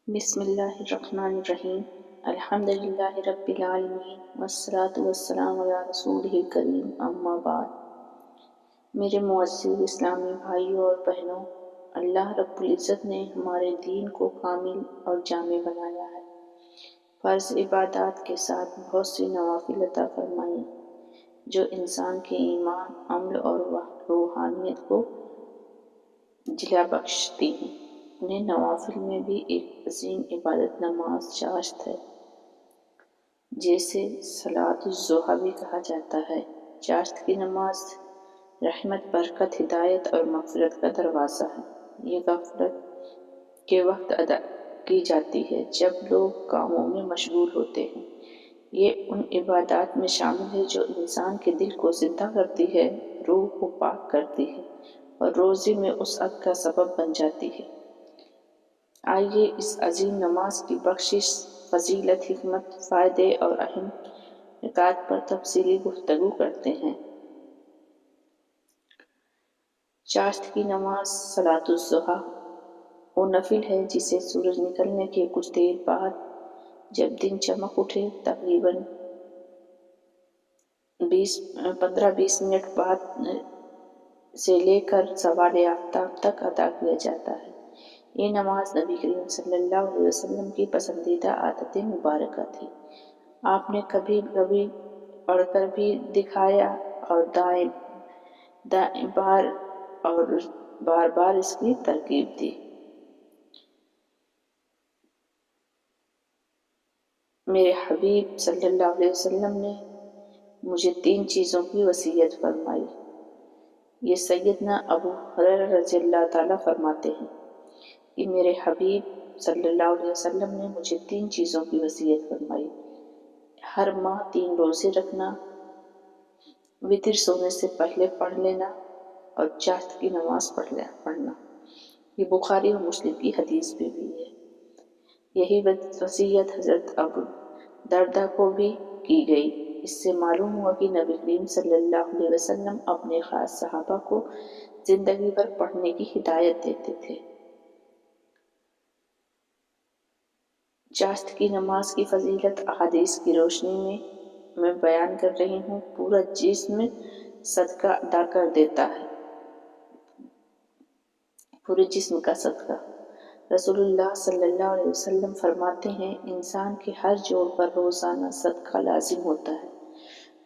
بسم اللہ الرحمن الرحیم الحمد للہ رب العالمین والصلاة والسلام علی رسولہ الکریم اما بعد۔ میرے معزز اسلامی بھائیوں اور بہنوں، اللہ رب العزت نے ہمارے دین کو کامل اور جامع بنایا ہے۔ فرض عبادات کے ساتھ بہت سی نوافل عطا فرمائی جو انسان کے ایمان، عمل اور روحانیت کو جلا بخشتی ہیں۔ انہیں نوافل میں بھی ایک عظیم عبادت نماز چاشت ہے، جسے صلاۃ الضحیٰ بھی کہا جاتا ہے۔ چاشت کی نماز رحمت، برکت، ہدایت اور مغفرت کا دروازہ ہے۔ یہ غفلت کے وقت ادا کی جاتی ہے جب لوگ کاموں میں مشغول ہوتے ہیں۔ یہ ان عبادات میں شامل ہے جو انسان کے دل کو زندہ کرتی ہے، روح کو پاک کرتی ہے اور روزی میں وسعت کا سبب بن جاتی ہے۔ آئیے اس عظیم نماز کی بخشش، فضیلت، حکمت، فائدے اور اہم نکات پر تفصیلی گفتگو کرتے ہیں۔ چاشت کی نماز صلاۃ الضحیٰ وہ نفل ہے جسے سورج نکلنے کے کچھ دیر بعد جب دن چمک اٹھے، تقریباً 15-20 منٹ بعد سے لے کر زوال آفتاب تک ادا کیا جاتا ہے۔ یہ نماز نبی کریم صلی اللہ علیہ وسلم کی پسندیدہ عادت مبارکہ تھی۔ آپ نے کبھی کبھی پڑھ کر بھی دکھایا اور بار بار اس کی ترغیب دی۔ میرے حبیب صلی اللہ علیہ وسلم نے مجھے 3 چیزوں کی وصیت فرمائی۔ یہ سیدنا ابو ہریرہ رضی اللہ تعالیٰ فرماتے ہیں کہ میرے حبیب صلی اللہ علیہ وسلم نے مجھے 3 چیزوں کی وصیت فرمائی: ہر ماہ 3 روزے رکھنا، وتر سونے سے پہلے پڑھ لینا اور چاشت کی نماز پڑھنا۔ یہ بخاری اور مسلم کی حدیث میں بھی ہے۔ یہی وصیت حضرت ابو درداء کو بھی کی گئی۔ اس سے معلوم ہوا کہ نبی کریم صلی اللہ علیہ وسلم اپنے خاص صحابہ کو زندگی بھر پڑھنے کی ہدایت دیتے تھے۔ چاشت کی نماز کی فضیلت احادیث کی روشنی میں بیان کر رہی ہوں۔ پورا جسم صدقہ ادا کر دیتا ہے، پورے جسم کا صدقہ۔ رسول اللہ صلی اللہ علیہ وسلم فرماتے ہیں، انسان کے ہر جوڑ پر روزانہ صدقہ لازم ہوتا ہے۔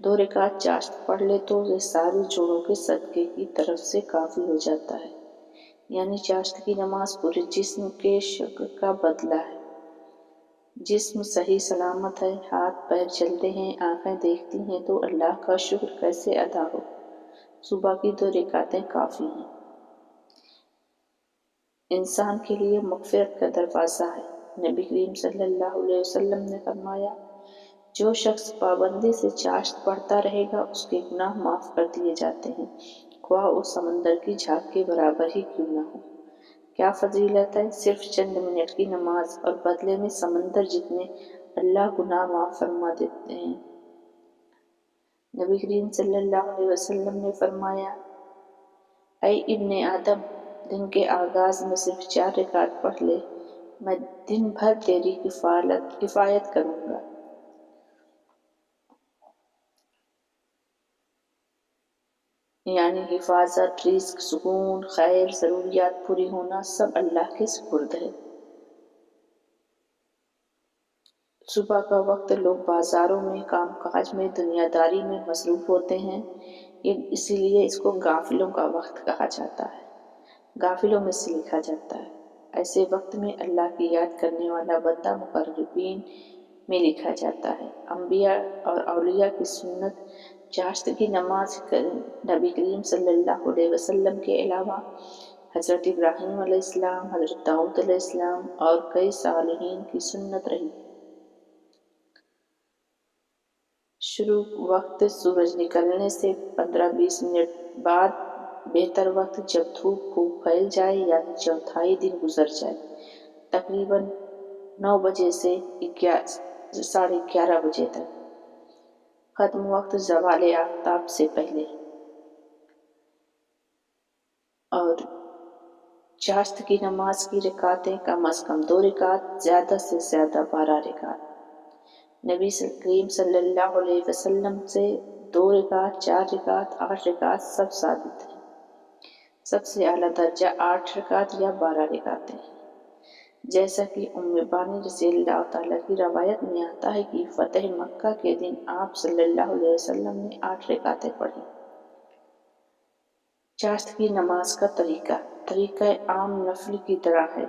2 رکعت چاشت پڑھ لے تو یہ سارے جوڑوں کے صدقے کی طرف سے کافی ہو جاتا ہے۔ یعنی چاشت کی نماز پورے جسم کے شکر کا بدلہ ہے۔ جسم صحیح سلامت ہے، ہاتھ پیر چلتے ہیں، آنکھیں دیکھتی ہیں تو اللہ کا شکر کیسے ادا ہو؟ صبح کی 2 رکعتیں کافی ہیں۔ انسان کے لیے مغفرت کا دروازہ ہے۔ نبی کریم صلی اللہ علیہ وسلم نے فرمایا، جو شخص پابندی سے چاشت پڑھتا رہے گا اس کے گناہ معاف کر دیے جاتے ہیں، خواہ وہ سمندر کی جھاگ کے برابر ہی کیوں نہ ہو۔ کیا فضیلت ہے! صرف چند منٹ کی نماز اور بدلے میں سمندر جتنے اللہ گناہ معاف فرما دیتے ہیں۔ نبی کریم صلی اللہ علیہ وسلم نے فرمایا، اے ابن آدم، دن کے آغاز میں صرف 4 رکعت پڑھ لے، میں دن بھر تیری کفایت کروں گا۔ یعنی حفاظت، رزق، سکون، خیر، ضروریات پوری ہونا سب اللہ کے سپرد ہے۔ صبح کا وقت لوگ بازاروں میں، کام کاج میں، دنیا داری میں مصروف ہوتے ہیں، اسی لیے اس کو غافلوں کا وقت کہا جاتا ہے، غافلوں میں سے لکھا جاتا ہے۔ ایسے وقت میں اللہ کی یاد کرنے والا بندہ مقربین میں لکھا جاتا ہے۔ انبیاء اور اولیاء کی سنت چاشت کی نماز نبی کریم صلی اللہ علیہ وسلم کے علاوہ حضرت ابراہیم علیہ السلام، حضرت داؤد علیہ السلام اور کئی صالحین کی سنت رہی ہے۔ شروع وقت سورج نکلنے سے 15-20 منٹ بعد، بہتر وقت جب دھوپ خوب پھیل جائے یعنی چوتھائی دن گزر جائے، تقریباً 9 بجے سے 11:30 بجے تک۔ ختم وقت زوال آفتاب سے پہلے، اور चाश्त की नमाज की रकातें कम अज़ कम 2 रकात, ज़्यादा से ज़्यादा 12 रकात। नबी करीम सल्लल्लाहु अलैहि वसल्लम से 2 रकात, 4 रकात, 8 रकात सब साबित है। सबसे आला दर्जा 8 रकात या 12 रकातें हैं। जैसा कि उम्मे बानी रज़ियल्लाहु ताला की रवायत में आता है कि फ़तह मक्का के दिन आप सल्लल्लाहु अलैहि वसल्लम ने 8 रकातें पढ़ी। चाश्त की नमाज का तरीका आम नफल की तरह है।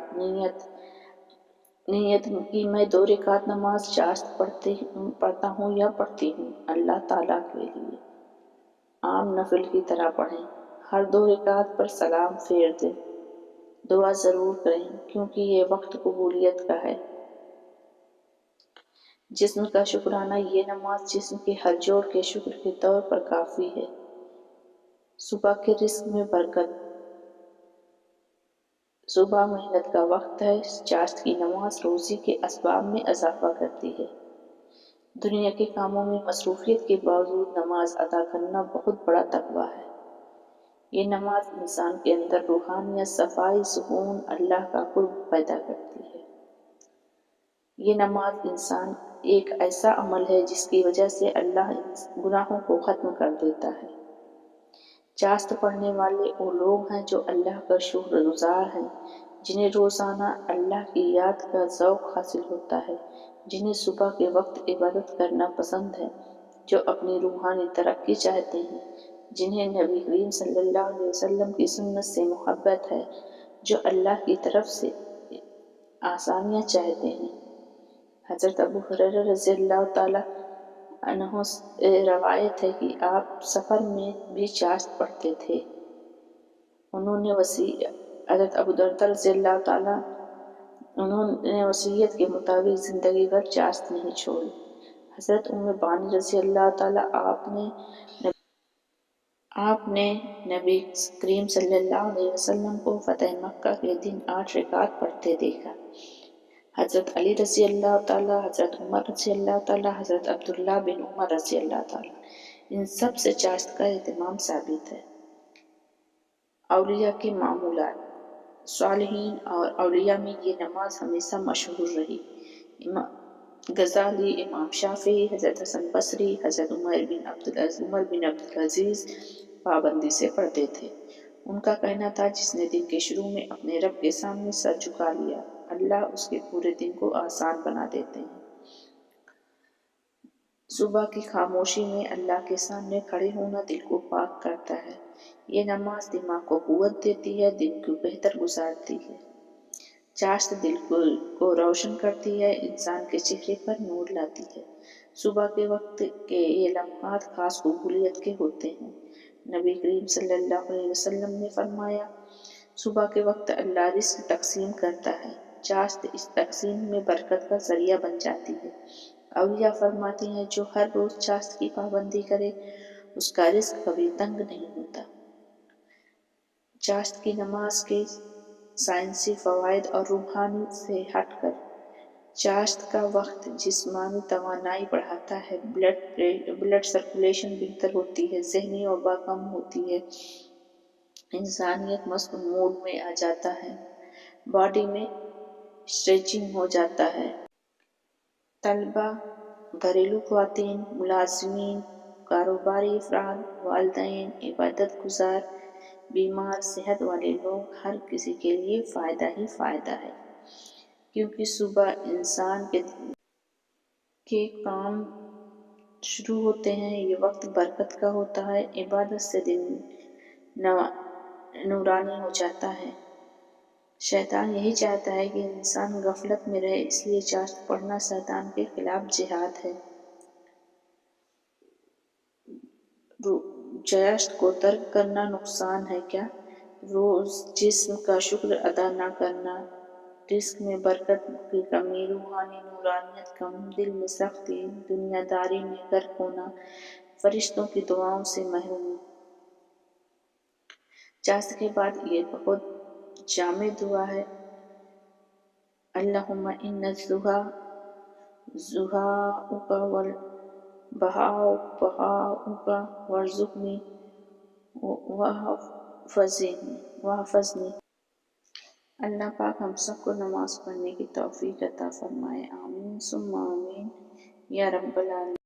नियत की मैं 2 रकात नमाज चाश्त पढ़ता हूँ या पढ़ती हूँ अल्लाह ताला के लिए। आम नफल की तरह पढ़ें। हर 2 रकात पर सलाम फेर दें। दुआ ज़रूर करें क्योंकि ये वक्त कबूलियत का है। जिस्म का शुक्राना, ये नमाज जिस्म के हर जोड़ के शुक्र के तौर पर काफ़ी है। सुबह के रिस्क में बरकत। सुबह मेहनत का वक्त है। चाश्त की नमाज रोज़ी के असबाब में इजाफा करती है। दुनिया के कामों में मसरूफियत के बावजूद नमाज अदा करना बहुत बड़ा तकवा है। ये नमाज इंसान के अंदर रूहानियत, सफाई, सुकून, अल्लाह का कुर्ब पैदा करती है। ये नमाज इंसान एक ऐसा अमल है जिसकी वजह से अल्लाह गुनाहों को ख़त्म कर देता है। चाश्त पढ़ने वाले वो लोग हैं जो अल्लाह का शुक्रगुजार हैं, जिन्हें रोज़ाना अल्लाह की याद का ज़ौक़ हासिल होता है, जिन्हें सुबह के वक्त इबादत करना पसंद है, जो अपनी रूहानी तरक्की चाहते हैं, जिन्हें नबी करीम सल्लल्लाहु अलैहि वसल्लम की सुन्नत से मोहब्बत है, जो अल्लाह की तरफ से आसानियाँ चाहते हैं। हज़रत अबू हुरैरा रज़ियल्लाहु ताला अन्हु से रवायत है कि आप सफ़र में भी चाश्त पढ़ते थे। हज़रत अबू दरदा रज़ियल्लाहु ताला उन्होंने वसीयत के मुताबिक ज़िंदगी भर चाश्त नहीं छोड़ी। हज़रत उम्मे बानी रज़ियल्लाहु ताला आपने नबी करीम सल्लल्लाहु अलैहि वसल्लम को फ़तह मक्का के दिन 8 रकात पढ़ते देखा। हज़रत अली रज़ियल्लाहु ताला, हज़रत उमर रज़ियल्लाहु ताला, हज़रत अब्दुल्लाह बिन उमर रज़ियल्लाहु ताला, इन सब से चाश्त का एहतमाम साबित है। औलिया के मामूलात। सालिहीन और औलिया में ये नमाज हमेशा मशहूर रही। इमाम गज़ाली, इमाम शाफ़ी, हज़रत हसन बसरी, हज़रत उमर बिन अब्दुल अज़ीज़ पाबंदी से पढ़ते थे। उनका कहना था, जिसने दिन के शुरू में अपने रब के सामने सर झुका लिया, अल्लाह उसके पूरे दिन को आसान बना देते हैं। सुबह की खामोशी में अल्लाह के सामने खड़े होना दिल को पाक करता है। ये नमाज दिमाग को कुव्वत देती है, दिन को बेहतर गुजारती है। चाश्त दिल को रोशन करती है, इंसान के चेहरे पर नूर लाती है। सुबह के वक्त के ये लम्हात खास कबूलियत के होते हैं। नबी करीम सल्लल्लाहु अलैहि वसल्लम ने फरमाया, सुबह के वक्त अल्लाह रिस्क तकसीम करता है। चाश्त इस तकसीम में बरकत का जरिया बन जाती है। औलिया फरमाती हैं, जो हर रोज़ चाश्त की पाबंदी करे उसका रिस्क कभी तंग नहीं होता। चाश्त की नमाज के साइंसी फ़वाइद और रूहानी से हटकर चाश्त का वक्त जिस्मानी तवानाई बढ़ाता है, ब्लड सर्कुलेशन बेहतर होती है, ज़हनी वबा कम होती है, इंसानियत मस्त मूड में आ जाता है, बॉडी में स्ट्रेचिंग हो जाता है। तलबा, घरेलू ख़वातीन, मुलाज़िमीन, कारोबारी अफराद, वालिदैन, इबादत गुजार, बीमार, सेहत वाले लोग, हर किसी के लिए फ़ायदा ही फ़ायदा है। क्योंकि सुबह इंसान के काम शुरू होते हैं, ये वक्त बरकत का होता है, इबादत से दिन नूरानी हो जाता है। शैतान यही चाहता है कि इंसान गफलत में रहे, इसलिए चाश्त पढ़ना शैतान के खिलाफ जिहाद है। चाश्त को तर्क करना नुकसान है क्या? रोज़ जिस्म का शुक्र अदा न करना, रिस्क में बरकत की कमी, रूहानी नूरानियत कम, दिल में सख्ती, दुनियादारी में गर्क होना, फरिश्तों की दुआओं से महरूमी। चाश्त के बाद ये बहुत जामे दुआ है, अल्लाहुम्मा इन्ना ज़ुहाउका वल बहाउका वर्ज़ुक़नी वहफ़ज़नी। اللہ پاک ہم سب کو نماز پڑھنے کی توفیق عطا فرمائے، آمین ثم آمین یا رب العالمین۔